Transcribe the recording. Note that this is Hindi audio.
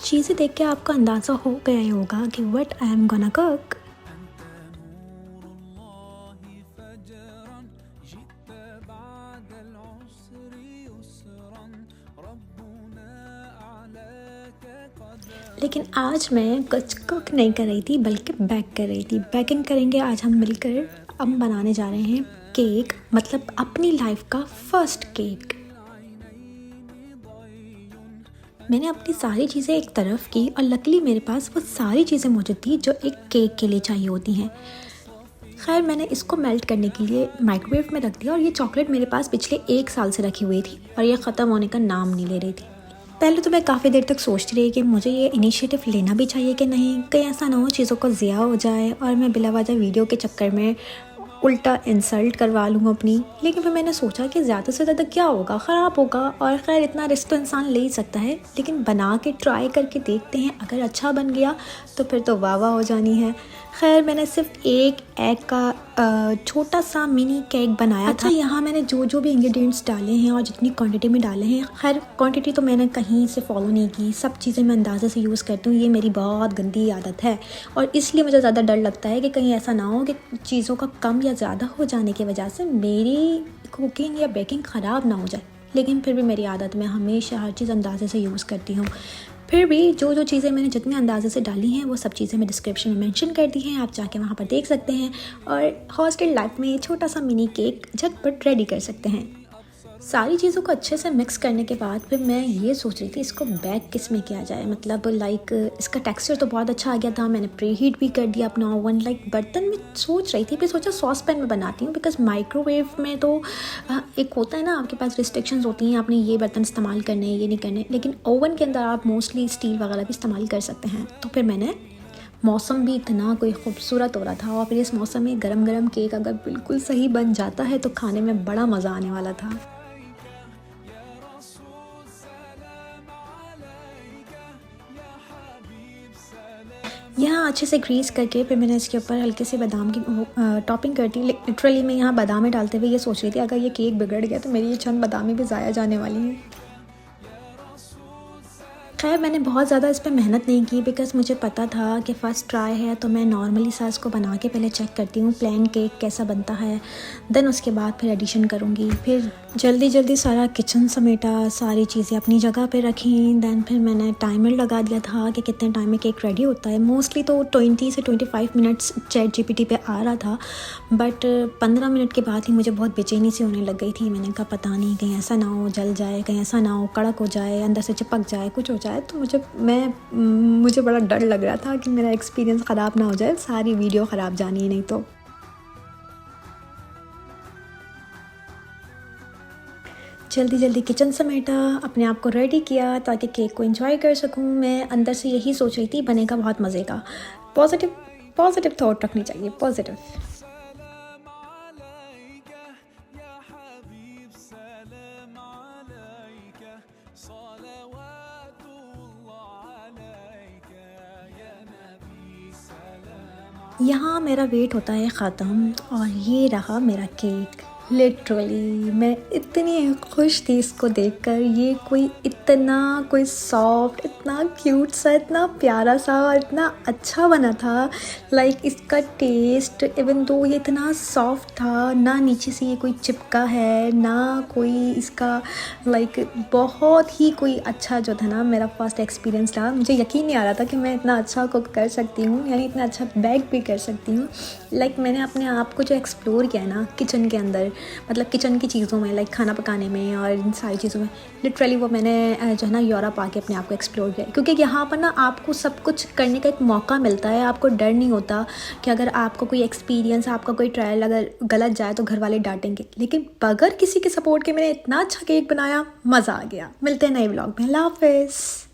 चीज़ें देख के आपको अंदाज़ा हो गया ही होगा कि what I am gonna cook. लेकिन आज मैं कुछ कुक नहीं कर रही थी बल्कि बेक कर रही थी। बेकिंग करेंगे आज हम मिलकर। हम बनाने जा रहे हैं केक, मतलब अपनी लाइफ का फर्स्ट केक। मैंने अपनी सारी चीज़ें एक तरफ की और लकीली मेरे पास वो सारी चीज़ें मौजूद थी जो एक केक के लिए चाहिए होती हैं। खैर मैंने इसको मेल्ट करने के लिए माइक्रोवेव में रख दिया और ये चॉकलेट मेरे पास पिछले 1 साल से रखी हुई थी और ये ख़त्म होने का नाम नहीं ले रही थी। पहले तो मैं काफ़ी देर तक सोचती रही कि मुझे ये इनिशिएटिव लेना भी चाहिए कि नहीं, कहीं ऐसा ना हो चीज़ों को ज़िया हो जाए और मैं बिला वजह वीडियो के चक्कर में उल्टा इंसल्ट करवा लूँ अपनी। लेकिन फिर मैंने सोचा कि ज़्यादा से ज़्यादा क्या होगा, ख़राब होगा, और खैर इतना रिस्क तो इंसान ले ही सकता है। लेकिन बना के ट्राई करके देखते हैं, अगर अच्छा बन गया तो फिर तो वाह वाह हो जानी है। खैर मैंने सिर्फ एक एग का छोटा सा मिनी केक बनाया था। यहाँ मैंने जो जो भी इंग्रेडिएंट्स डाले हैं और जितनी क्वांटिटी में डाले हैं, खैर क्वांटिटी तो मैंने कहीं से फॉलो नहीं की, सब चीज़ें मैं अंदाज़े से यूज़ करती हूँ। ये मेरी बहुत गंदी आदत है और इसलिए मुझे ज़्यादा डर लगता है कि कहीं ऐसा ना हो कि चीज़ों का कम या ज़्यादा हो जाने की वजह से मेरी कुकिंग या बेकिंग ख़राब ना हो जाए। लेकिन फिर भी मेरी आदत, मैं हमेशा हर चीज़ अंदाज़े से यूज़ करती हूँ। फिर भी जो जो चीज़ें मैंने जितने अंदाज़े से डाली हैं वो सब चीज़ें मैं डिस्क्रिप्शन में मेंशन कर दी हैं, आप जाके वहाँ पर देख सकते हैं और हॉस्टल लाइफ में ये छोटा सा मिनी केक झटपट रेडी कर सकते हैं। सारी चीज़ों को अच्छे से मिक्स करने के बाद फिर मैं ये सोच रही थी इसको बेक किस में किया जाए, मतलब लाइक इसका टेक्सचर तो बहुत अच्छा आ गया था। मैंने प्री हीट भी कर दिया अपना ओवन, लाइक बर्तन में सोच रही थी, फिर सोचा सॉस पैन में बनाती हूँ, बिकॉज माइक्रोवेव में तो एक होता है ना, आपके पास रिस्ट्रिक्शंस होती हैं, आपने ये बर्तन इस्तेमाल करने हैं, ये नहीं करने। लेकिन ओवन के अंदर आप मोस्टली स्टील वगैरह भी इस्तेमाल कर सकते हैं। तो फिर मैंने, मौसम भी इतना कोई खूबसूरत हो रहा था और फिर इस मौसम में गरम गरम केक अगर बिल्कुल सही बन जाता है तो खाने में बड़ा मज़ा आने वाला था। यहाँ अच्छे से ग्रीस करके फिर मैंने इसके ऊपर हल्के से बादाम की टॉपिंग कर दी। लिटरली मैं यहाँ बादाम डालते हुए ये सोच रही थी अगर ये केक बिगड़ गया तो मेरी ये चंद बादामें भी ज़ाया जाने वाली हैं। खैर मैंने बहुत ज़्यादा इस पे मेहनत नहीं की, बिकॉज़ मुझे पता था कि फ़र्स्ट ट्राई है तो मैं नॉर्मली सा इसको बना के पहले चेक करती हूँ प्लेन केक कैसा बनता है, देन उसके बाद फिर एडिशन करूँगी। फिर जल्दी जल्दी सारा किचन समेटा, सारी चीज़ें अपनी जगह पे रखी, देन फिर मैंने टाइमर लगा दिया था कि कितने टाइम में केक रेडी होता है। मोस्टली तो 20 से 25 मिनट्स चैट जीपीटी पे आ रहा था, बट 15 मिनट के बाद ही मुझे बहुत बेचैनी सी होने लग गई थी। मैंने कहा पता नहीं कहीं ऐसा ना हो जल जाए, कहीं ऐसा ना हो कड़क हो जाए, अंदर से चिपक जाए, कुछ हो जाए। तो मुझे बड़ा डर लग रहा था कि मेरा एक्सपीरियंस ख़राब ना हो जाए, सारी वीडियो ख़राब जानी है नहीं तो। जल्दी जल्दी किचन समेटा, अपने आप को रेडी किया ताकि केक को एंजॉय कर सकूं। मैं अंदर से यही सोच रही थी बनेगा बहुत मज़े का। पॉजिटिव थॉट रखनी चाहिए, पॉजिटिव। यहाँ मेरा वेट होता है ख़त्म और ये रहा मेरा केक। लिटरली मैं इतनी खुश थी इसको देखकर। ये कोई सॉफ्ट, इतना क्यूट सा, इतना प्यारा सा और इतना अच्छा बना था। लाइक इसका टेस्ट, इवन दो ये इतना सॉफ्ट था, ना नीचे से ये कोई चिपका है ना कोई इसका, लाइक बहुत ही कोई अच्छा जो था ना, मेरा फर्स्ट एक्सपीरियंस था। मुझे यकीन नहीं आ रहा था कि मैं इतना अच्छा कुक कर सकती हूँ, यानी इतना अच्छा बेक भी कर सकती हूँ। लाइक मैंने अपने आप को जो एक्सप्लोर किया ना किचन के अंदर, मतलब किचन की चीज़ों में, लाइक खाना पकाने में और इन सारी चीज़ों में, लिटरली वो मैंने जो है ना यूरोप आके अपने आप को एक्सप्लोर किया। क्योंकि यहाँ पर ना आपको सब कुछ करने का एक मौका मिलता है, आपको डर नहीं होता कि अगर आपको कोई एक्सपीरियंस, आपका कोई ट्रायल अगर गलत जाए तो घर वाले डांटेंगे। लेकिन बगैर किसी के सपोर्ट के मैंने इतना अच्छा केक बनाया, मज़ा आ गया। मिलते हैं नए व्लॉग में। अल्लाह हाफ़िज़।